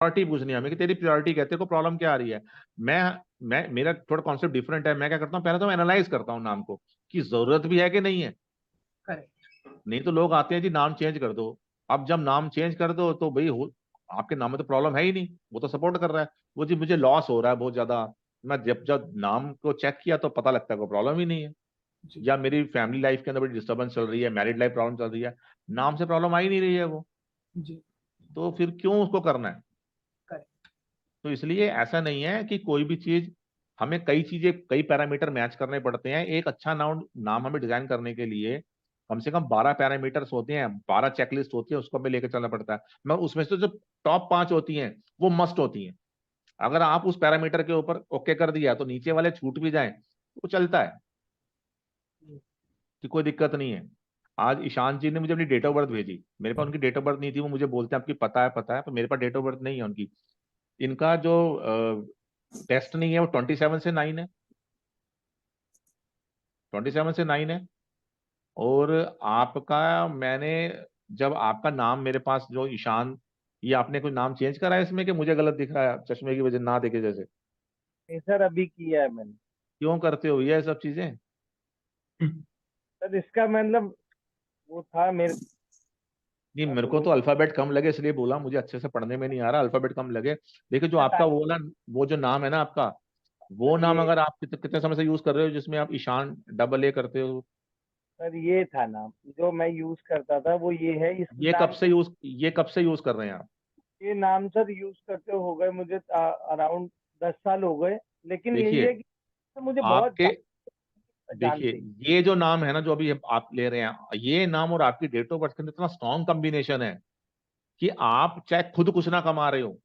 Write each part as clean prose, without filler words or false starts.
Priority पूछनी है हमें कि तेरी प्रायोरिटी क्या है, तेरे को प्रॉब्लम क्या आ रही है। मैं मेरा थोड़ा कॉन्सेप्ट डिफरेंट है। मैं क्या करता हूँ, पहले तो मैं एनालाइज करता हूँ नाम को कि जरूरत भी है कि नहीं है। करेक्ट। नहीं तो लोग आते हैं जी नाम चेंज कर दो। अब जब नाम चेंज कर दो तो भाई आपके नाम में तो प्रॉब्लम है ही नहीं, वो तो सपोर्ट कर रहा है। वो जी मुझे लॉस हो रहा है बहुत ज्यादा, मैं जब जब नाम को चेक किया तो पता लगता है कोई प्रॉब्लम ही नहीं है। जी या मेरी फैमिली लाइफ के अंदर बड़ी डिस्टर्बेंस चल रही है, मैरिड लाइफ प्रॉब्लम चल रही है, नाम से प्रॉब्लम आ ही नहीं रही है वो, जी। तो फिर क्यों उसको करना है। करेक्ट। तो इसलिए ऐसा नहीं है कि कोई भी चीज, हमें कई चीजें कई पैरामीटर मैच करने पड़ते हैं। एक अच्छा नाम नाम हमें डिजाइन करने के लिए कम से कम 12 पैरामीटर्स होते हैं, 12 चेकलिस्ट होती है, उसको हमें लेकर चलना पड़ता है। मैं उसमें से जो टॉप 5 होती हैं वो मस्ट होती हैं। अगर आप उस पैरामीटर के ऊपर ओके कर दिया तो नीचे वाले छूट भी जाएं तो चलता है, कि कोई दिक्कत नहीं है। आज ईशान जी ने मुझे अपनी डेट ऑफ बर्थ भेजी, मेरे पास उनकी डेट ऑफ बर्थ नहीं थी। वो मुझे बोलते हैं आपकी पता है, पर मेरे पास डेट ऑफ बर्थ नहीं है उनकी। इनका जो टेस्ट नहीं है वो 27 से 9 है, 27 से 9 है। और आपका मैंने, जब आपका नाम मेरे पास जो ईशान, ये आपने कोई नाम चेंज करा है इसमें कि मुझे गलत दिख रहा है चश्मे की वजह ना देखे जैसे। नहीं सर, अभी किया है मैंने। क्यों करते हो ये सब चीजें। सर इसका मतलब वो था मेरे, नहीं, क्या मेरे को बोलूं। तो अल्फाबेट कम लगे इसलिए बोला, मुझे अच्छे से पढ़ने में नहीं आ रहा, अल्फाबेट कम लगे। देखिए जो आपका वो ना, वो जो नाम है ना आपका, वो सर नाम ये अगर आप कितने समय से यूज कर रहे हो, जिसमें आप ईशान डबल ए करते हो, सर ये था नाम जो मैं यूज करता था, वो ये है। इस नाम से, ये कब से यूज कर रहे हैं आप। ये नाम सर यूज करते हो गए मुझे अराउंड 10 साल हो गए। लेकिन यही देखिए है कि मुझे बहुत आपके, पहचान देखिए थी। ये जो नाम है ना जो अभी आप ले रहे हैं, ये नाम और आपकी डेट ऑफ बर्थ के अंदर इतना स्ट्रॉन्ग कॉम्बिनेशन है कि आप चाहे खुद कुछ ना कमा रहे हो,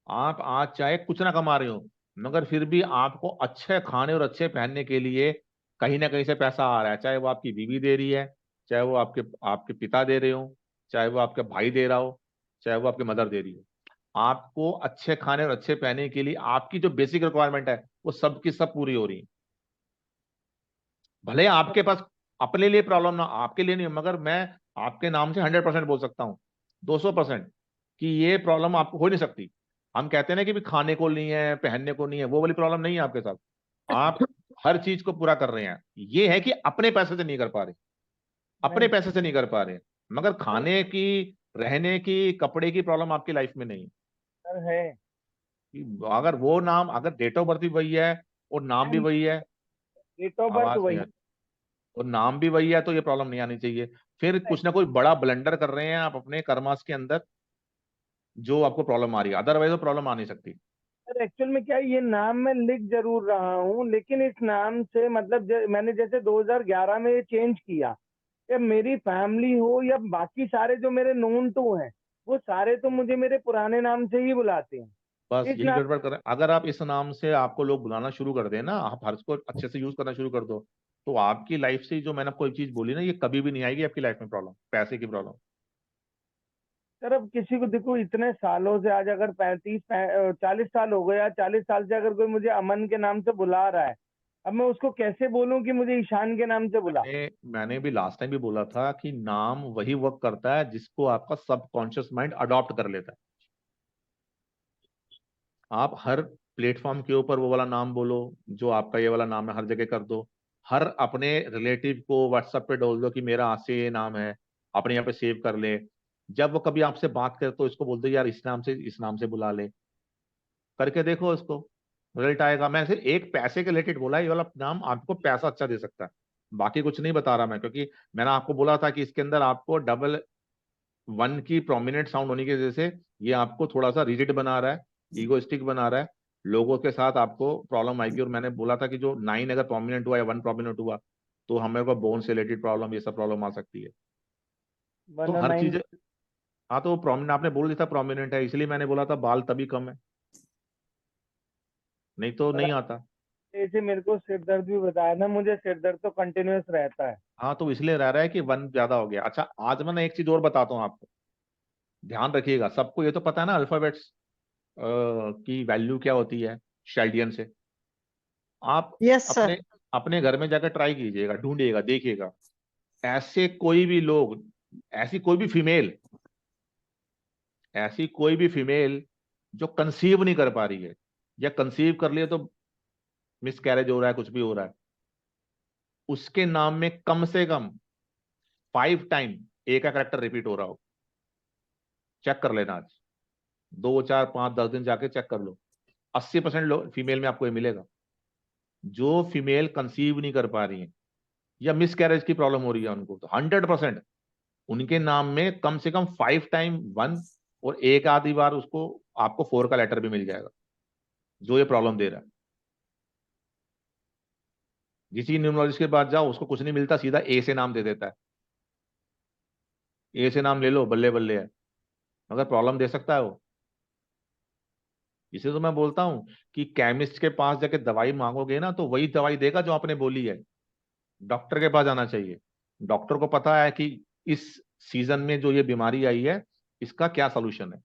आप आज चाहे कुछ ना कमा रहे हो, मगर फिर भी आपको अच्छे खाने और अच्छे पहनने के लिए कहीं ना कहीं से पैसा आ रहा है। चाहे वो आपकी बीवी दे रही है, चाहे वो आपके आपके पिता दे रहे हो, चाहे वो आपके भाई दे रहा हो, चाहे वो आपकी मदर दे रही हो। आपको अच्छे खाने और अच्छे पहनने के लिए आपकी जो बेसिक रिक्वायरमेंट है वो सब की सब पूरी हो रही है। भले आपके पास अपने लिए प्रॉब्लम ना, आपके लिए नहीं, मगर मैं आपके नाम से 100% बोल सकता हूँ, 200%, कि ये प्रॉब्लम आपको हो नहीं सकती। हम कहते हैं ना कि भी खाने को नहीं है पहनने को नहीं है, वो वाली प्रॉब्लम नहीं है आपके साथ। आप हर चीज को पूरा कर रहे हैं। ये है कि अपने पैसे से नहीं कर पा रहे, अपने नहीं पैसे से नहीं कर पा रहे, मगर सर, खाने की, रहने की, कपड़े की प्रॉब्लम आपकी लाइफ में नहीं है। सर है। अगर वो नाम, अगर डेट ऑफ बर्थ भी वही है और नाम भी वही है, डेट ऑफ बर्थ आवाज नहीं वही है, और नाम भी वही है, तो ये प्रॉब्लम नहीं आनी चाहिए। फिर है। कुछ ना कुछ बड़ा ब्लंडर कर रहे हैं आप अपने कर्मास के अंदर, जो आपको प्रॉब्लम आ रही है, अदरवाइज तो प्रॉब्लम आ नहीं सकती। सर एक्चुअल में क्या है, ये नाम मैं लिख जरूर रहा हूँ, लेकिन इस नाम से मतलब मैंने जैसे 2011 में ये चेंज किया। या मेरी फैमिली हो या बाकी सारे जो मेरे नोन टू हैं, वो सारे तो मुझे मेरे पुराने नाम से ही बुलाते हैं। बस इस यही नाम, गड़बड़ कर रहे हैं। अगर आप इस नाम से आपको लोग बुलाना शुरू कर दें ना, आप हर को अच्छे से यूज करना शुरू कर दो, तो आपकी लाइफ से जो मैंने कोई चीज बोली ना, ये कभी भी नहीं आएगी आपकी लाइफ में प्रॉब्लम, पैसे की प्रॉब्लम। सर अब किसी को देखो, इतने सालों से, आज अगर 40 साल हो गए, या 40 साल से अगर कोई मुझे अमन के नाम से बुला रहा है, अब मैं उसको कैसे बोलूं कि मुझे ईशान के नाम से बुला। मैंने भी लास्ट टाइम भी बोला था कि नाम वही वर्क करता है जिसको आपका सबकॉन्शियस माइंड अडॉप्ट कर लेता है। आप हर प्लेटफॉर्म के ऊपर वो वाला नाम बोलो जो आपका ये वाला नाम है, हर जगह कर दो। हर अपने रिलेटिव को व्हाट्सएप पे डाल दो कि मेरा आज से ये नाम है, अपने यहाँ पे सेव कर ले। जब वो कभी आपसे बात करे तो इसको बोल दो यार इस नाम से बुला ले, करके देखो इसको, रिजल्ट आएगा। मैं सिर्फ एक पैसे के रिलेटेड बोला, ये वाला नाम आपको पैसा अच्छा दे सकता है, बाकी कुछ नहीं बता रहा मैं, क्योंकि मैंने आपको बोला था कि इसके अंदर आपको डबल वन की प्रोमिनेंट साउंड होने की वजह से ये आपको थोड़ा सा रिजिड बना रहा है, ईगोइस्टिक बना रहा है, लोगों के साथ आपको प्रॉब्लम आएगी। और मैंने बोला था कि जो 9 अगर प्रोमिनेंट हुआ या 1 प्रोमिनेंट हुआ तो हमें को बोन से रिलेटेड प्रॉब्लम, ये सब प्रॉब्लम आ सकती है। तो हर 109। चीज, हाँ तो प्रोमिनेंट आपने बोल दिया था प्रोमिनेंट है, इसलिए मैंने बोला था बाल तभी कम है, नहीं तो और नहीं आता। ऐसे मेरे को सिर दर्द भी बताया ना, मुझे सिर दर्द तो कंटिन्यूअस रहता है। हाँ तो इसलिए रह रहा है कि 1 ज्यादा हो गया। अच्छा आज मैं एक चीज और बताता हूँ आपको, ध्यान रखिएगा। सबको ये तो पता है ना अल्फाबेट्स की वैल्यू क्या होती है शेल्डियन से। आप यस सर। अपने अपने घर में जाकर ट्राई कीजिएगा, ढूंढिएगा, देखिएगा ऐसे कोई भी लोग, ऐसी कोई भी फीमेल, ऐसी कोई भी फीमेल जो कंसीव नहीं कर पा रही है या कंसीव कर लिया तो मिस कैरेज हो रहा है, कुछ भी हो रहा है, उसके नाम में कम से कम 5 टाइम ए का करेक्टर रिपीट हो रहा हो। चेक कर लेना, आज 2 4 5 10 दिन जाके चेक कर लो। 80% फीमेल में आपको ये मिलेगा। जो फीमेल कंसीव नहीं कर पा रही है या मिस कैरेज की प्रॉब्लम हो रही है उनको, तो 100% उनके नाम में कम से कम 5 टाइम 1 और एक आधी बार उसको आपको 4 का लेटर भी मिल जाएगा जो ये प्रॉब्लम दे रहा है। किसी न्यूमरोलॉजिस्ट के पास जाओ, उसको कुछ नहीं मिलता, सीधा ए से नाम दे देता है। ए से नाम ले लो, बल्ले बल्ले है, मगर प्रॉब्लम दे सकता है वो। इसे तो मैं बोलता हूं कि केमिस्ट के पास जाके दवाई मांगोगे ना तो वही दवाई देगा जो आपने बोली है। डॉक्टर के पास जाना चाहिए। डॉक्टर को पता है कि इस सीजन में जो ये बीमारी आई है इसका क्या सोल्यूशन है।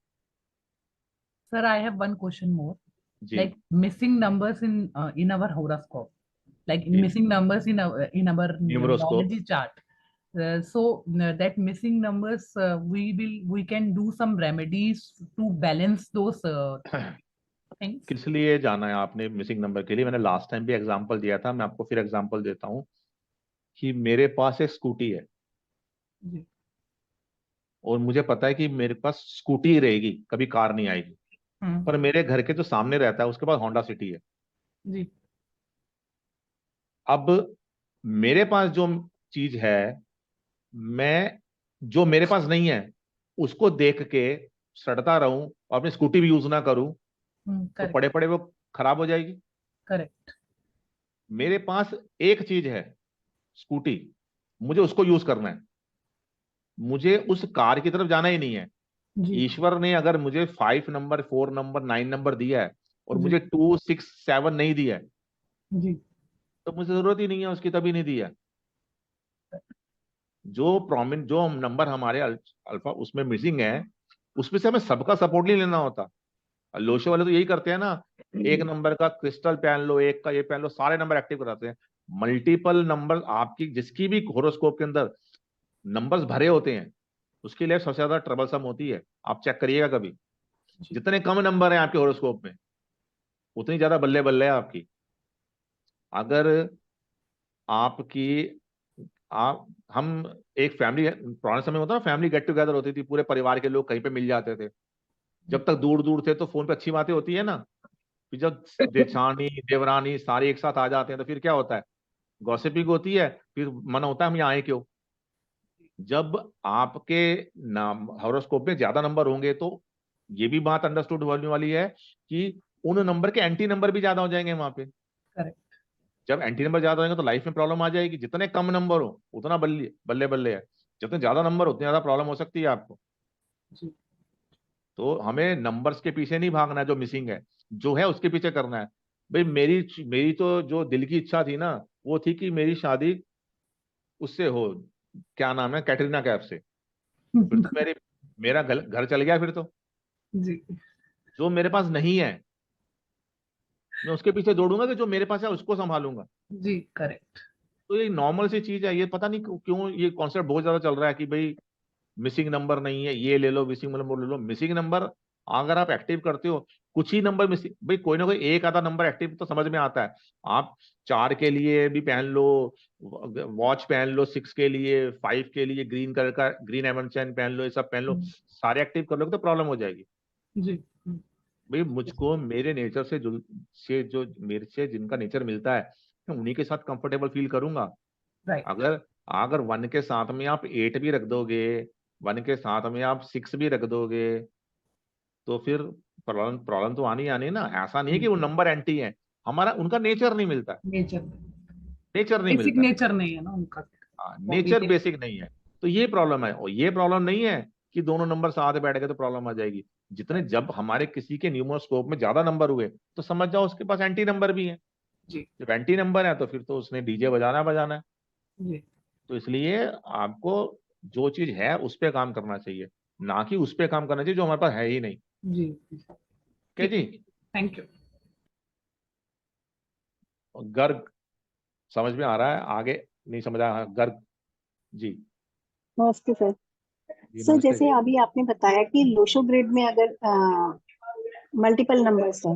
Sir, I have one question more. Ji Like missing numbers in our horoscope, like ji. missing numbers in our न्यूमरोस्कोप। numerology chart. So that missing numbers, we can do some remedies to balance those things. किस लिए जाना है आपने missing number के लिए? मैंने last time भी example दिया था, मैं आपको फिर एग्जांपल देता हूं कि मेरे पास एक स्कूटी है जी और मुझे पता है कि मेरे पास स्कूटी ही रहेगी, कभी कार नहीं आएगी। पर मेरे घर के जो सामने रहता है उसके पास होंडा सिटी है। जी अब मेरे पास जो चीज है, मैं जो मेरे पास नहीं है उसको देख के सड़ता रहूं और अपनी स्कूटी भी यूज ना करूं तो करेक्ट पड़े पड़े वो खराब हो जाएगी। करेक्ट मेरे पास एक चीज है, स्कूटी, मुझे उसको यूज करना है। मुझे उस कार की तरफ जाना ही नहीं है। जी ईश्वर ने अगर मुझे 5 नंबर, 4 नंबर, 9 नंबर दिया है और जी मुझे 2 6 7 नहीं दिया है जी तो मुझे जरूरत ही नहीं है उसकी, तभी नहीं दिया। जो प्रोमिन जो नंबर हमारे अल्फा उसमें मिसिंग है उसमें से हमें सबका सपोर्ट नहीं लेना होता। लोशे वाले तो यही करते हैं ना, एक नंबर का क्रिस्टल पहन लो, एक का ये पहन लो, सारे नंबर एक्टिव कराते हैं। मल्टीपल नंबर आपकी जिसकी भी होरोस्कोप के अंदर नंबर्स भरे होते हैं उसकी लाइफ सबसे ज्यादा ट्रबलसम होती है। आप चेक करिएगा कभी, जी जितने कम नंबर हैं आपके होरोस्कोप में उतनी ज्यादा बल्ले बल्ले है आपकी। अगर आपकी आप हम एक फैमिली, पुराने समय में होता ना फैमिली गेट टुगेदर होती थी, पूरे परिवार के लोग कहीं पे मिल जाते थे। जब तक दूर दूर थे तो फोन पे अच्छी बातें होती है ना, फिर जब जेठानी देवरानी सारे एक साथ आ जाते हैं तो फिर क्या होता है, गॉसिपिंग होती है, फिर मन होता है हम यहाँ आए क्यों। जब आपके नाम हॉरोस्कोप में ज्यादा नंबर होंगे तो ये भी बात अंडरस्टूड होने वाली है कि उन नंबर के एंटी नंबर भी ज्यादा हो जाएंगे वहां पे। करेक्ट जब एंटी नंबर ज्यादा होंगे तो लाइफ में प्रॉब्लम आ जाएगी। जितने कम नंबर हो उतना बल्ले बल्ले बल्ले है, जितने ज्यादा नंबर उतनी ज्यादा प्रॉब्लम हो सकती है आपको। जी तो हमें नंबर्स के पीछे नहीं भागना है, जो मिसिंग है जो है उसके पीछे करना है। भाई मेरी मेरी तो जो दिल की इच्छा थी ना वो थी कि मेरी शादी उससे हो, क्या नाम है, कैटरीना कैफ से। फिर तो मेरा घर चल गया फिर तो। जी जो मेरे पास नहीं है मैं उसके पीछे दौड़ूंगा कि जो मेरे पास है उसको संभालूंगा। जी करेक्ट तो ये नॉर्मल सी चीज है। ये पता नहीं क्यों ये कॉन्सेप्ट बहुत ज्यादा चल रहा है कि भाई मिसिंग नंबर नहीं है, ये ले लो, मिसिंग नंबर ले लो। मिसिंग नंबर अगर आप एक्टिव करते हो, कुछ ही नंबर मिसिंग, भाई कोई ना कोई एक आधा नंबर एक्टिव तो समझ में आता है। आप 4 के लिए भी पहन लो, वॉच पहन लो, 6 के लिए, 5 के लिए ग्रीन कलर का ग्रीन एमंड चैन पहन लो, ये सब पहन लो, सारे एक्टिव कर लोगे तो प्रॉब्लम हो जाएगी। जी भाई मुझको मेरे नेचर जो मेरे से जिनका नेचर मिलता है मैं उन्हीं के साथ कंफर्टेबल फील करूंगा। राइट अगर अगर 1 के साथ में आप 8 भी रख दोगे, 1 के साथ में आप 6 भी रख दोगे तो फिर प्रॉब्लम प्रॉब्लम तो आनी आनी ना। ऐसा नहीं है कि वो नंबर एंटी है, हमारा उनका नेचर नहीं मिलता, नेचर नेचर नहीं बेसिक मिलता। नेचर नहीं है ना उनका नेचर पॉजिटिव बेसिक नहीं है। तो ये प्रॉब्लम है। और ये प्रॉब्लम नहीं है कि दोनों नंबर साथ बैठ गए तो प्रॉब्लम आ जाएगी। जितने जब हमारे किसी के न्यूमरोस्कोप में ज्यादा नंबर हुए तो समझ जाओ उसके पास एंटी नंबर भी है। जी जब एंटी नंबर है तो फिर तो उसने डीजे बजाना बजाना है। जी तो इसलिए आपको जो चीज है उस पर काम करना चाहिए, ना कि उस पर काम करना चाहिए जो हमारे पास है ही नहीं। जी क्या ठीक जी? थैंक यू गर्ग समझ में आ रहा है, आगे नहीं समझ आया? गर्ग जी। नमस्ते सर। जी सर नमस्ते जैसे जी। अभी आपने बताया कि लोशो ग्रिड में अगर मल्टीपल नंबर्स है,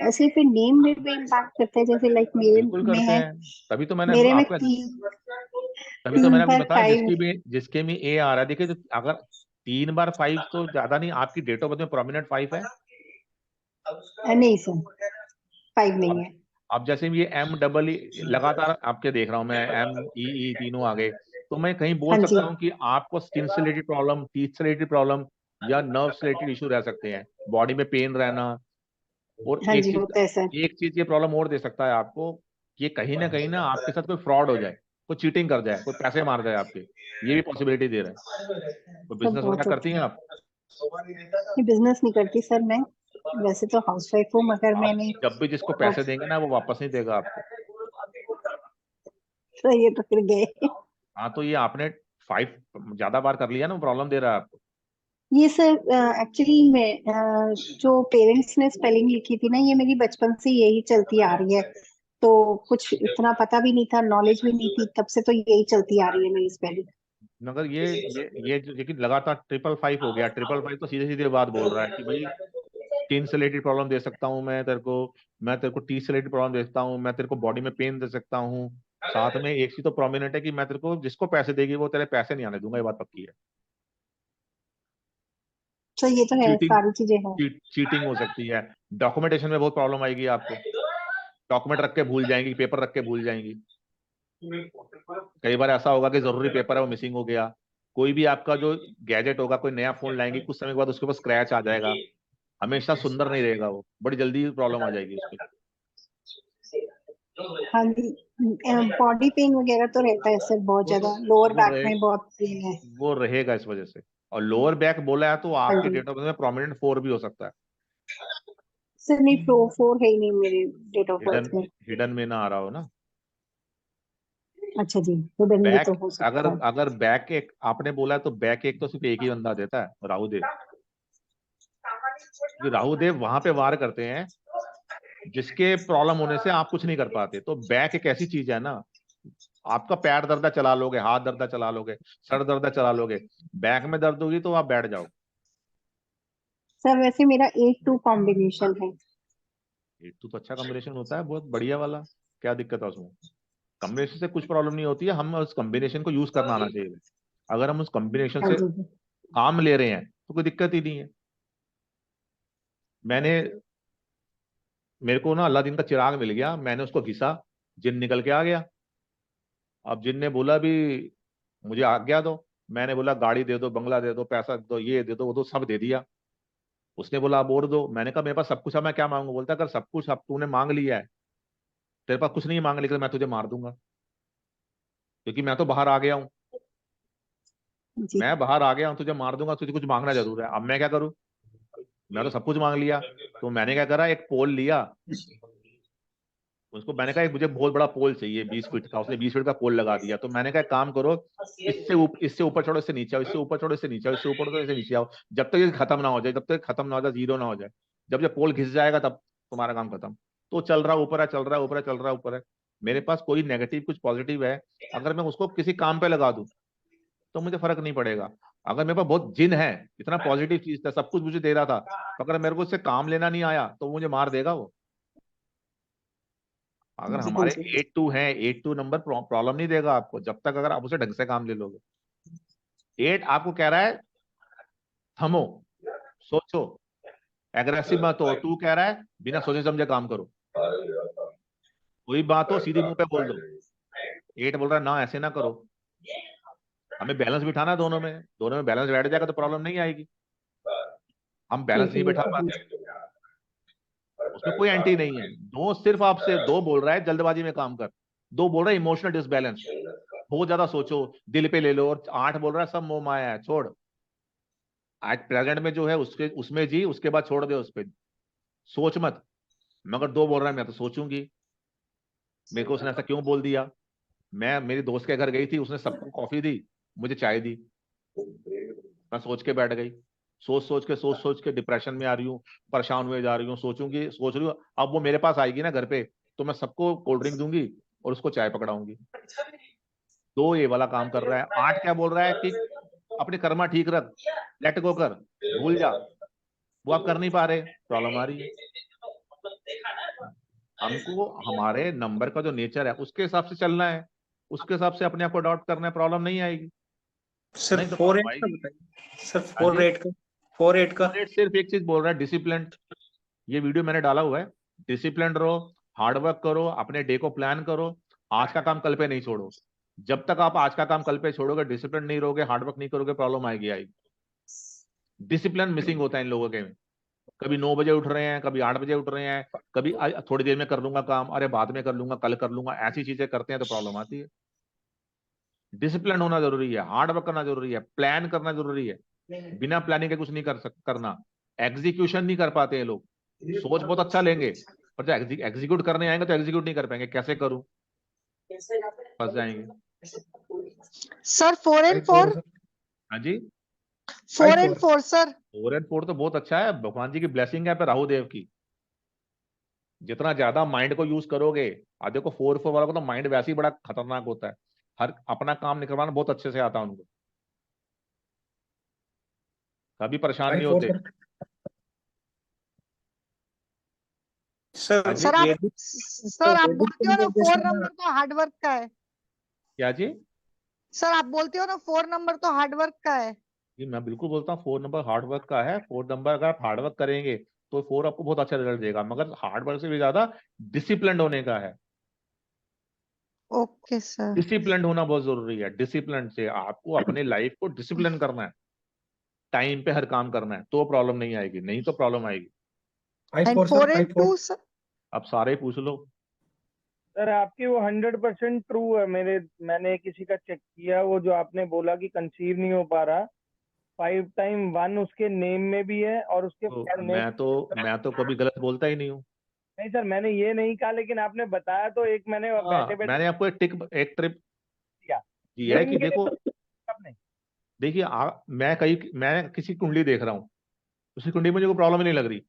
ऐसे फिर नेम में भी इम्पैक्ट करते हैं, जैसे लाइक मेरे बिल्कुल में करते है, हैं, तभी तो मैंने मेरे में आपका तभी तो मैंने तीन आपको बार बताया, 5 जिसके में ए आ रहा है। देखिए अगर 3 बार 5 तो ज्यादा नहीं, आपकी डेट ऑफ बर्थ में प्रोमिनेंट 5 है। नहीं सर, 5 नहीं अब है। अब जैसे ये M लगातार आपके देख रहा हूँ मैं, ME तीनों आ गए, तो मैं कहीं बोल हाँ जी, सकता हूँ कि आपको स्किन से रिलेटेड प्रॉब्लम, टीथ से रिलेटेड प्रॉब्लम, या नर्व से रिलेटेड इशू रह सकते हैं, बॉडी में पेन रहना। और हाँ जी होता है सर। एक चीज ये प्रॉब्लम और दे सकता है आपको, कि कहीं ना आपके साथ कोई फ्रॉड हो जाए, कोई चीटिंग कर जाए, कोई पैसे मार जाए आपके, ये भी पॉसिबिलिटी दे रहा है। तो सर बिजनेस वगैरह बहुत करती होता हैं है। आप? ये बिजनेस नहीं करती सर मैं, वैसे तो हाउसवाइफ हूँ, मगर आप मैंने जब भी जिसको पैसे देंगे ना, वो वापस नहीं देगा आपको। सर ये तो फिर गए। हाँ, तो ये आपने 5 ज्यादा बार कर लिया ना, प्रॉब्लम दे रहा है आपको। ये सर एक्चुअली मैं जो पेरेंट्स ने स्पेलिंग लिखी थी ना, ये मेरी बचपन से यही चलती आ रही है, तो कुछ इतना पता भी नहीं था, नॉलेज भी नहीं थी, तब से तो यही चलती आ रही है मेरी स्पेलिंग। मगर ये जो, लेकिन लगातार 555 हो गया, 555 तो सीधे सीधे बात बोल रहा है कि भाई स्किन से रिलेटेड प्रॉब्लम दे सकता हूँ मैं तेरे को, मैं तेरे को टीथ से रिलेटेड प्रॉब्लम दे सकता हूँ, मैं तेरे को बॉडी में पेन दे सकता हूँ। साथ में एक चीज तो प्रोमिनेंट है कि मैं तेरे को, जिसको पैसे देगी वो तेरे पैसे नहीं आने दूंगा, ये बात पक्की है। सर ये तो है, चीटिंग सारी चीजें हैं। चीटिंग हो सकती है। डॉक्यूमेंटेशन में बहुत प्रॉब्लम आएगी आपको, डॉक्यूमेंट रख के भूल जाएंगी, पेपर रख के भूल जाएंगी। कई बार ऐसा होगा कि जरूरी पेपर है वो मिसिंग हो गया। कोई भी आपका जो गैजेट होगा, कोई नया फोन लाएंगे, कुछ समय के बाद उसके ऊपर स्क्रैच आ जाएगा, हमेशा सुंदर नहीं रहेगा, वो बड़ी जल्दी प्रॉब्लम आ जाएगी उसके। हाँ जी, बॉडी पेन वगैरह तो रहता है सर, बहुत वो तो ज्यादा लोअर वो बैक रहे में बहुत पेन है। वो रहेगा इस वजह से। और लोअर बैक बोला है तो हाँ आपकी जी डेट ऑफ बर्थ में प्रोमिनेंट 4 भी हो सकता है। सर, नहीं फ्लो 4 है ही नहीं मेरे डेट ऑफ हिडन बर्थ में। हिडन में ना आ रहा हो ना। अच्छा जी, हिडन में तो बैक, हो अगर सकता है। अगर बैक एक आपने बोला है, तो बैक एक तो सिर्फ एक ही बंदा देता है, राहु देव। क्योंकि राहु देव वहां पे वार करते हैं जिसके प्रॉब्लम होने से आप कुछ नहीं कर पाते। तो बैक एक ऐसी चीज है ना, आपका पैर दर्द है चला लोगे, हाथ दर्द है चला लोगे, सर दर्द है चला लोगे, बैक में दर्द होगी तो आप बैठ जाओ। सर वैसे मेरा 8-2 कॉम्बिनेशन है। 8-2 तो अच्छा कॉम्बिनेशन होता है, बहुत बढ़िया वाला। क्या दिक्कत है उसमें? कॉम्बिनेशन से कुछ प्रॉब्लम नहीं होती है, हम उस कॉम्बिनेशन को यूज करना आना चाहिए। अगर हम उस कॉम्बिनेशन हाँ से जी काम ले रहे हैं तो कोई दिक्कत ही नहीं है। मैंने मेरे को ना अलादीन का चिराग मिल गया, मैंने उसको घिसा, जिन निकल के आ गया। अब जिन ने बोला भी मुझे आज्ञा दो, मैंने बोला गाड़ी दे दो, बंगला दे दो, पैसा दे दो, ये दे दो, वो दो, सब दे दिया। उसने बोला अब और दो। मैंने कहा मेरे पास सब कुछ है, मैं क्या मांगू? बोलता अगर सब कुछ अब तूने मांग लिया है, तेरे पास कुछ नहीं मांग, लेकिन मैं तुझे मार दूंगा, क्योंकि मैं तो बाहर आ गया हूँ। जी। मैं बाहर आ गया हूँ, तुझे मार दूंगा, तुझे कुछ मांगना जरूर है। अब मैं क्या करूँ? मैं तो सब कुछ मांग लिया। तो मैंने क्या करा, एक पोल लिया, उसको मैंने कहा एक मुझे बहुत बड़ा पोल चाहिए 20 फीट का। उसने 20 फीट का पोल लगा दिया। तो मैंने कहा एक काम करो, इससे ऊपर चढ़ो, इससे नीचे आओ, इससे ऊपर चढ़ो, इससे नीचे आओ, इससे ऊपर चढ़ो, इससे नीचे आओ, जब तक ये खत्म ना हो जाए, जब तक खत्म ना हो जाए, जीरो ना हो जाए। जब ये पोल घिस जाएगा तब तुम्हारा काम खत्म। तो चल रहा ऊपर है, चल रहा है ऊपर है, चल रहा है ऊपर है। मेरे पास कोई नेगेटिव कुछ पॉजिटिव है, अगर मैं उसको किसी काम पे लगा दूं तो मुझे फर्क नहीं पड़ेगा। अगर मेरे पास बहुत जिन है, इतना पॉजिटिव चीज था, सब कुछ मुझे दे रहा था, तो अगर मेरे को उससे काम लेना नहीं आया तो मुझे मार देगा वो। अगर जी हाँ हमारे जी 8-2 है, 8-2 नंबर प्रॉब्लम नहीं देगा आपको, जब तक अगर आप उसे ढंग से काम ले लोगे। 8 आपको कह रहा है थमो, सोचो, एग्रेसिव मत हो। 2 कह रहा है बिना सोचे समझे काम करो, कोई बात हो सीधी मुंह पे बोल दो। 8 बोल रहा है ना, ऐसे ना करो। हमें बैलेंस बिठाना है दोनों में बैलेंस बैठ जाएगा तो प्रॉब्लम नहीं आएगी। हम बैलेंस ठीक है, नहीं ये बैठा तो हाँ पाते, जी। उसमें कोई एंटी नहीं है। दो सिर्फ आपसे, दो बोल रहा है जल्दबाजी में काम कर, दो बोल रहा है इमोशनल डिसबैलेंस, बहुत ज्यादा सोचो, दिल पे ले लो। और 8 बोल रहा है सब मोह माया है, छोड़, आज प्रेजेंट में जो है उसके उसमें जी, उसके बाद छोड़ दे उस पे, सोच मत। मगर 2 बोल रहा है मैं तो सोचूंगी, मेरे को उसने ऐसा क्यों बोल दिया। मैं मेरी दोस्त के घर गई थी, उसने सबको कॉफी दी, मुझे चाय दी, मैं सोच के बैठ गई। सोच सोच के डिप्रेशन में आ रही हूँ, परेशान हुए जा रही हूँ, सोचूंगी, सोच रही हूँ अब वो मेरे पास आएगी ना घर पे, तो मैं सबको कोल्ड ड्रिंक दूंगी और उसको चाय पकड़ाऊंगी। 2 ये वाला काम कर रहा है। 8 क्या बोल रहा है कि अपनी कर्मा ठीक रख, लेट गो कर, भूल जा, वो आप कर नहीं पा रहे, प्रॉब्लम आ रही है। हमको हमारे नंबर का जो नेचर है उसके हिसाब से चलना है, उसके हिसाब से अपने आप को अडॉप्ट करना है, प्रॉब्लम नहीं आएगी। सर नहीं तो 4-8 प्रॉब्लम का आएगी। बताइए सर, हाँ जी, 4-8 का 4-8 का 4-8 सिर्फ एक चीज बोल रहा है, डिसिप्लिन। ये वीडियो मैंने डाला हुआ है, डिसिप्लिन रहो, हार्ड वर्क करो, अपने डे को प्लान करो, आज का काम कल पे नहीं छोड़ो। जब तक आप आज का काम कल पे छोड़ोगे, डिसिप्लिन नहीं रहोगे, हार्ड वर्क नहीं करोगे, प्रॉब्लम आएगी। डिसिप्लिन मिसिंग होता है इन लोगों के में। कभी 9 बजे उठ रहे हैं, कभी 8 बजे उठ रहे हैं, कभी थोड़ी देर में कर लूंगा काम, अरे बाद में कर लूंगा, कल कर लूंगा, ऐसी चीजें करते हैं तो प्रॉब्लम आती है। डिसिप्लिन होना जरूरी है, हार्ड वर्क करना जरूरी है, प्लान करना जरूरी है। बिना प्लानिंग के कुछ नहीं करना। एग्जीक्यूशन नहीं कर पाते हैं लोग, सोच बहुत अच्छा लेंगे, पर जब एग्जीक्यूट करने आएंगे तो एग्जीक्यूट नहीं कर पाएंगे, कैसे करूं, फंस जाएंगे। सर 4 and 4 हाँ जी, 4 and 4 सर 4 and 4 तो बहुत अच्छा है, भगवान जी की ब्लेसिंग है पे राहु देव की। जितना ज्यादा माइंड को यूज करोगे, आज देखो 4-4 वाला को तो माइंड वैसे ही बड़ा खतरनाक होता है, हर अपना काम निकलवाना बहुत अच्छे से आता है उनको, कभी परेशान नहीं होते। सर। सर आप बोलते हो ना 4 नंबर तो हार्ड वर्क का है। क्या जी? सर आप बोलते हो ना 4 नंबर तो हार्ड वर्क का है। जी मैं बिल्कुल बोलता हूँ 4 नंबर हार्ड वर्क का है। 4 नंबर अगर आप हार्ड वर्क करेंगे तो 4 आपको बहुत अच्छा रिजल्ट देगा, मगर हार्ड वर्क से भी ज्यादा डिसिप्लिन होने का है। Okay sir. डिसिप्लिन होना बहुत जरूरी है। डिसिप्लिन से आपको अपने लाइफ को डिसिप्लिन करना है, टाइम पे हर काम करना है, तो प्रॉब्लम नहीं आएगी, नहीं तो प्रॉब्लम आएगी। And 4 and 2 sir. अब सारे ही पूछ लो। सर आपकी वो 100% ट्रू है। मैंने किसी का चेक किया, वो जो आपने बोला कि कंसीव नहीं हो पा रहा, 5 टाइम 1 उसके नेम में भी है और उसके तो नेम। मैं तो कभी गलत बोलता ही नहीं हूँ। नहीं सर, मैंने ये नहीं कहा, लेकिन आपने बताया तो एक मैंने बैठे बैठे मैंने आपको एक ट्रिप दिया दिया है कि नेम के लिए देखो, तो आपने। देखिए मैं किसी कुंडली देख रहा हूँ, उसी कुंडली में मुझे कोई प्रॉब्लम ही नहीं लग रही,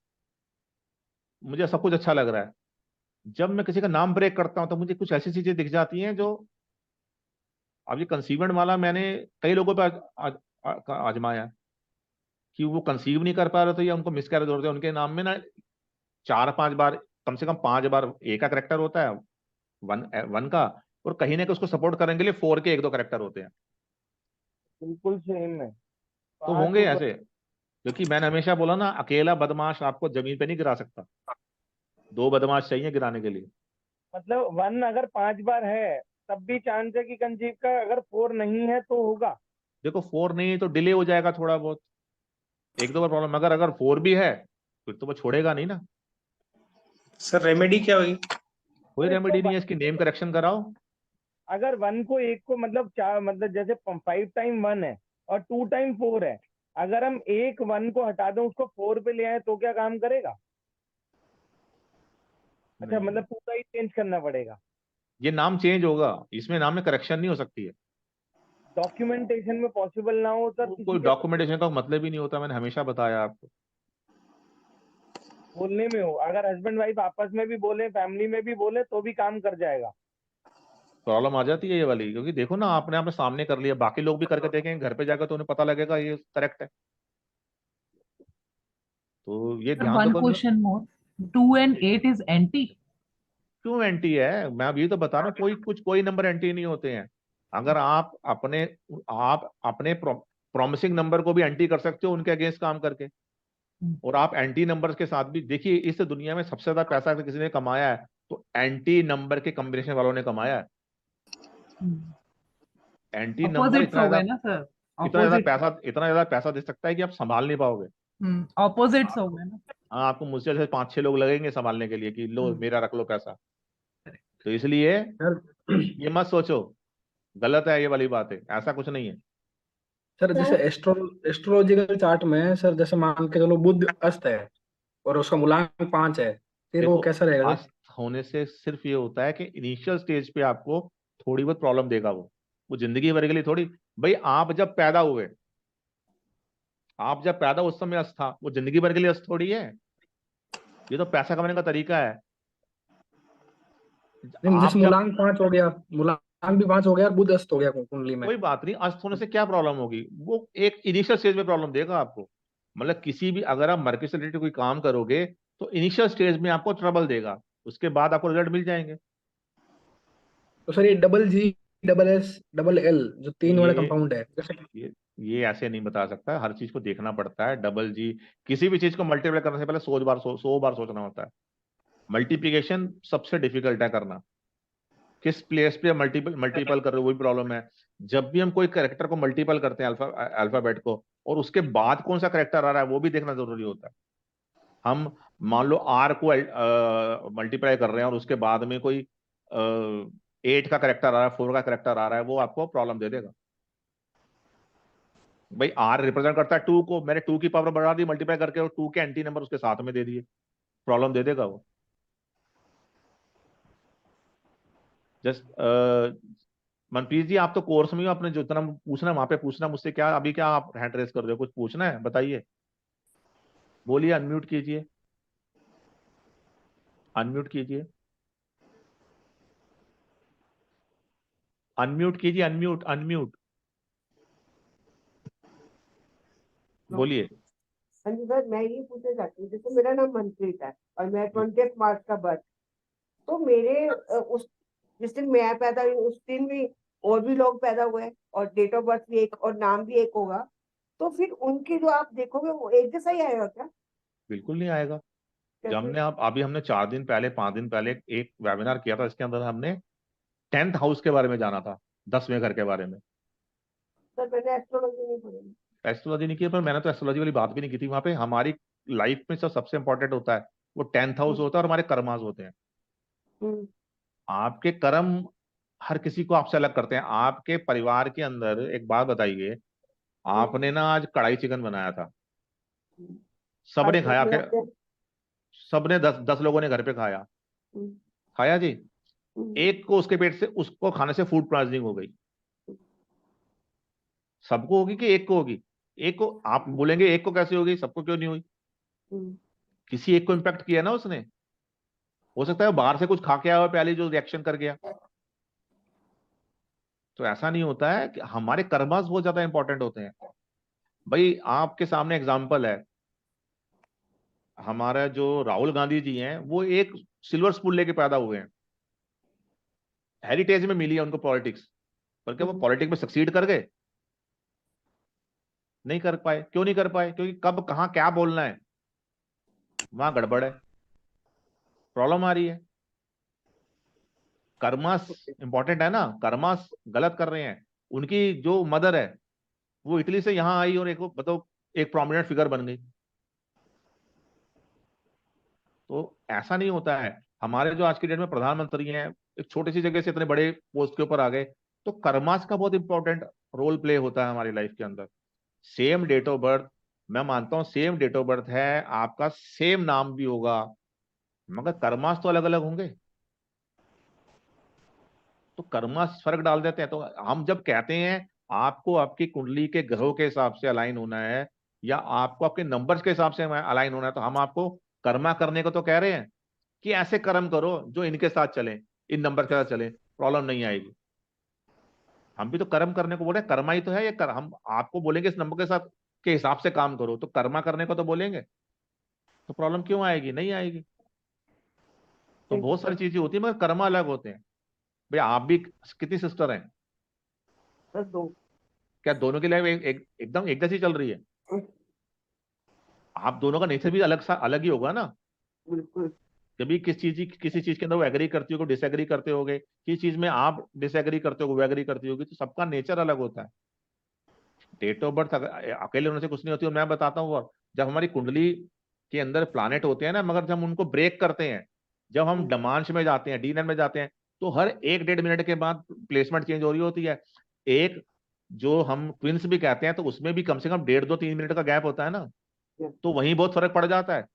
मुझे सब कुछ अच्छा लग रहा है। जब मैं किसी का नाम ब्रेक करता हूँ तो मुझे कुछ ऐसी चीजें दिख जाती हैं जो, अब ये कंसीवेंट वाला मैंने कई लोगों पर आजमाया कि वो कंसीव नहीं कर पा रहे थे या उनको मिसकैरेज हो रहे थे, उनके नाम में ना 4-5 बार, कम से कम 5 बार ए का करेक्टर होता है, वन का, और कहीं ना कहीं उसको सपोर्ट करने के लिए 4 के 1-2 करेक्टर होते हैं। बिल्कुल सेम है। तो होंगे ऐसे, क्योंकि मैंने हमेशा बोला ना, अकेला बदमाश आपको जमीन पे नहीं गिरा सकता, 2 बदमाश चाहिए गिराने के लिए। मतलब 1 अगर 5 बार है तब भी चांस है कि कंसीव का, अगर 4 नहीं है तो होगा। देखो 4 नहीं है तो डिले हो जाएगा थोड़ा बहुत, 1-2 बार प्रॉब्लम, मगर अगर 4 भी है फिर तो वो छोड़ेगा नहीं ना। सर रेमेडी क्या होगी? कोई रेमेडी नहीं है, इसकी नेम करेक्शन कराओ। अगर 1 को 1 को मतलब 4, मतलब जैसे 5 टाइम 1 है और 2 टाइम 4 है, अगर हम एक 1 को हटा दें उसको 4 पे ले आए तो क्या काम करेगा? अच्छा, मतलब पूरा ही चेंज करना पड़ेगा। ये नाम चेंज होगा, इसमें नाम में करेक्शन नहीं हो सकती है। डॉक्यूमेंटेशन में पॉसिबल ना हो सर, किसी कोई के डॉक्यूमेंटेशन का मतलब ही नहीं होता, मैंने हमेशा बताया आपको। बोलने में हो, अगर हस्बैंड वाइफ आपस में भी बोले, फैमिली में भी बोले, तो भी काम कर जाएगा। प्रॉब्लम आ जाती है ये वाली, क्योंकि देखो ना आपने सामने कर लिया, बाकी लोग भी करके देखेंगे, घर पे जाकर तो उन्हें पता लगेगा ये करेक्ट है। तो ये ध्यान तो One करो। question more. 2 and 8 is anti. क्यों एंटी है? मैं अभी तो बता रहा हूँ, कोई नंबर एंटी नहीं होते हैं। अगर आप अपने प्रॉमिसिंग नंबर को भी एंटी कर सकते हो उनके अगेंस्ट काम करके, और आप एंटी नंबर्स के साथ भी। देखिए इस दुनिया में सबसे ज्यादा पैसा अगर किसी ने कमाया है तो एंटी नंबर के कॉम्बिनेशन वालों ने कमाया है। एंटी नंबर Opposites हो गए ना सर, इतना ज्यादा पैसा दे सकता है कि आप संभाल नहीं पाओगे। ऑपोजिट्स हो गए ना। हाँ, आपको मुझसे जैसे 5-6 लोग लगेंगे संभालने के लिए कि लो मेरा रख लो पैसा। तो इसलिए ये मत सोचो गलत है, ये वाली बात है, ऐसा कुछ नहीं है। सर जैसे एस्ट्रोलॉजिकल चार्ट में सर, जैसे मान के चलो बुध अस्त है और उसका मूलांक 5 है, फिर वो देखो कैसा रहेगा? अस्त होने से सिर्फ ये होता है कि इनिशियल स्टेज पे आपको थोड़ी बहुत प्रॉब्लम देगा, वो जिंदगी भर के लिए थोड़ी। भाई आप जब पैदा उस समय अस्त था, वो जिंदगी भर के लिए अस्त थोड़ी है। ये तो पैसा कमाने का तरीका है। नहीं, आप जैसे जब मूलांक 5 हो गया, मूलांक भी 5 हो गया और बुध अस्त हो गया कुंडली में। कोई बात नहीं, अस्त होने से क्या प्रॉब्लम होगी, वो एक इनिशियल स्टेज में प्रॉब्लम देगा आपको। मतलब किसी भी, अगर आप मर्करी से रिलेटेड कोई काम करोगे तो इनिशियल स्टेज में आपको ट्रबल देगा, उसके बाद आपको रिजल्ट मिल जाएंगे। तो सर ये डबल जी, डबल एस, डबल एल जो 3 वाला ये कंपाउंड है, जैसे ये ऐसे नहीं बता सकता, हर चीज को देखना पड़ता है। डबल जी, किसी भी चीज को मल्टीप्लाई करने से पहले 100 बार सोचना होता है। मल्टीप्लिकेशन सबसे डिफिकल्ट है करना, किस प्लेस पे मल्टीपल मल्टीपल कर रहे हो वही प्रॉब्लम है। जब भी हम कोई करेक्टर को मल्टीपल करते हैं अल्फाबेट को, और उसके बाद कौन सा करेक्टर आ रहा है वो भी देखना जरूरी होता है। हम मान लो आर को मल्टीप्लाई कर रहे हैं और उसके बाद में कोई 8 का करेक्टर आ रहा है, 4 का करेक्टर आ रहा है, वो आपको प्रॉब्लम दे देगा। भाई आर रिप्रेजेंट करता है 2 को, मैंने 2 की पावर बढ़ा दी मल्टीप्लाई करके और 2 के एंटी नंबर उसके साथ में दे दिए, प्रॉब्लम दे देगा वो। जस्ट मनप्रीत जी, आप तो कोर्स में हो, आपने जो इतना पूछना वहां पे पूछना मुझसे, क्या अभी क्या आप हैंड रेस कर रहे हो, कुछ पूछना है बताइए, बोलिए, अनम्यूट कीजिए, अनम्यूट कीजिए, अनम्यूट कीजिए, अनम्यूट अनम्यूट, बोलिए। हाँ जी सर, मैं ये पूछना चाहती हूँ, जैसे मेरा नाम मनप्रीत है और मैं 20 मार्च का बर्थ, तो मेरे उस जिस दिन मैं पैदा हुई उस दिन भी और भी लोग पैदा हुए और डेट ऑफ बर्थ भी एक और नाम भी एक होगा, तो फिर उनकी जो आप देखोगे वो एक जैसा ही आएगा क्या? बिल्कुल नहीं आएगा। जब कैसे? हमने आप अभी हमने 4 दिन पहले 5 दिन पहले एक वेबिनार किया था, इसके अंदर हमने 10th हाउस के बारे में जाना था, 10वें घर के बारे में। सर मैंने एस्ट्रोलॉजी नहीं पढ़ी। एस्ट्रोलॉजी नहीं की, पर मैंने तो एस्ट्रोलॉजी वाली बात भी नहीं की थी वहां पे। हमारी लाइफ में सबसे इंपॉर्टेंट होता है वो 10th हाउस होता है और हमारे कर्मास होते हैं। हम्म। आपके कर्म हर किसी को आपसे अलग करते हैं। आपके परिवार के अंदर एक बात बताइए, आपने ना आज कढ़ाई चिकन बनाया था, सबने आज खाया, अपने आपके अपने। सबने 10 लोगों ने घर पे खाया, हम्म, खाया जी। हम्म, एक को उसके पेट से, उसको खाने से फूड पॉइजनिंग हो गई। सबको होगी कि एक को होगी? एक को, आप बोलेंगे एक को कैसे होगी, सबको क्यों नहीं हुई? हम्म, किसी एक को इम्पैक्ट किया ना उसने। हो सकता है वो बाहर से कुछ खा के आया हो, पहले जो रिएक्शन कर गया। तो ऐसा नहीं होता है कि हमारे कर्मास बहुत ज्यादा इंपॉर्टेंट होते हैं। भाई आपके सामने एग्जाम्पल है, हमारा जो राहुल गांधी जी हैं वो एक सिल्वर स्पून लेके पैदा हुए हैं, हेरिटेज में मिली है उनको पॉलिटिक्स, पर क्या वो पॉलिटिक्स में सक्सीड कर गए? नहीं कर पाए। क्यों नहीं कर पाए? क्योंकि कब कहाँ क्या बोलना है वहां गड़बड़ है, प्रॉब्लम आ रही है। कर्मास इंपॉर्टेंट है ना, कर्मास गलत कर रहे हैं। उनकी जो मदर है वो इटली से यहाँ आई और एक मतलब एक प्रोमिनेंट फिगर बन गई। तो ऐसा नहीं होता है। हमारे जो आज की डेट में प्रधानमंत्री हैं, एक छोटी सी जगह से इतने बड़े पोस्ट के ऊपर आ गए, तो कर्मास का बहुत इंपॉर्टेंट रोल प्ले होता है हमारी लाइफ के अंदर। सेम डेट ऑफ बर्थ, मैं मानता हूं सेम डेट ऑफ बर्थ है आपका, सेम नाम भी होगा, मगर कर्मास तो अलग अलग होंगे। तो कर्मास फर्क डाल देते हैं। तो हम जब कहते हैं आपको आपकी कुंडली के ग्रहों के हिसाब से अलाइन होना है या आपको आपके नंबर्स के हिसाब से अलाइन होना है, तो हम आपको कर्मा करने को तो कह रहे हैं कि ऐसे कर्म करो जो इनके साथ चले, इन नंबर के साथ चले, प्रॉब्लम नहीं आएगी। हम भी तो कर्म करने को बोल रहे हैं, कर्मा ही तो है ये हम आपको बोलेंगे इस नंबर के साथ के हिसाब से काम करो, तो कर्मा करने को तो बोलेंगे, तो प्रॉब्लम क्यों आएगी? नहीं आएगी। तो बहुत सारी चीजें होती है मगर कर्मा अलग होते हैं। भैया आप भी कितनी सिस्टर हैं? सर 2। क्या दोनों की लाइफ एकदम एक जैसी चल रही है? आप दोनों का नेचर भी अलग ही होगा ना। बिल्कुल। कभी किसी चीज के अंदर वो एग्री करती होगी, डिसएग्री करते होगे, किसी चीज में आप डिसएग्री करते हो, वो एग्री करती होगी, तो सबका नेचर अलग होता है। डेट ऑफ बर्थ अकेले होने से कुछ नहीं होती। और मैं बताता हूँ वो, जब हमारी कुंडली के अंदर प्लानेट होते हैं ना, मगर जब हम उनको ब्रेक करते हैं, जब हम डमांश में जाते हैं, डी9 में जाते हैं, तो हर 1-1.5 मिनट के बाद प्लेसमेंट चेंज हो रही होती है। एक जो हम ट्विंस भी कहते हैं, तो उसमें भी कम से कम 1.5-2-3 मिनट का गैप होता है ना। तो वहीं बहुत फर्क पड़ जाता है।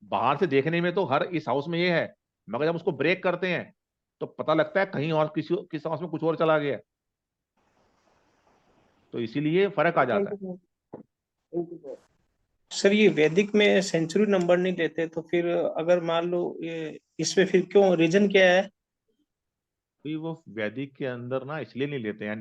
बाहर से देखने में तो हर इस हाउस में ये है, मगर जब उसको ब्रेक करते हैं तो पता लगता है कहीं और किस हाउस में कुछ और चला गया। तो इसीलिए फर्क आ जाता थैंक है। You sir, thank you sir. Sir ये वैदिक में सेंचुरी नंबर नहीं लेते, तो फिर अगर मान लो ये इसमें फिर क्यों, रीजन क्या है? भी वो वैदिक के अंदर ना इसलिए नहीं लेते हैं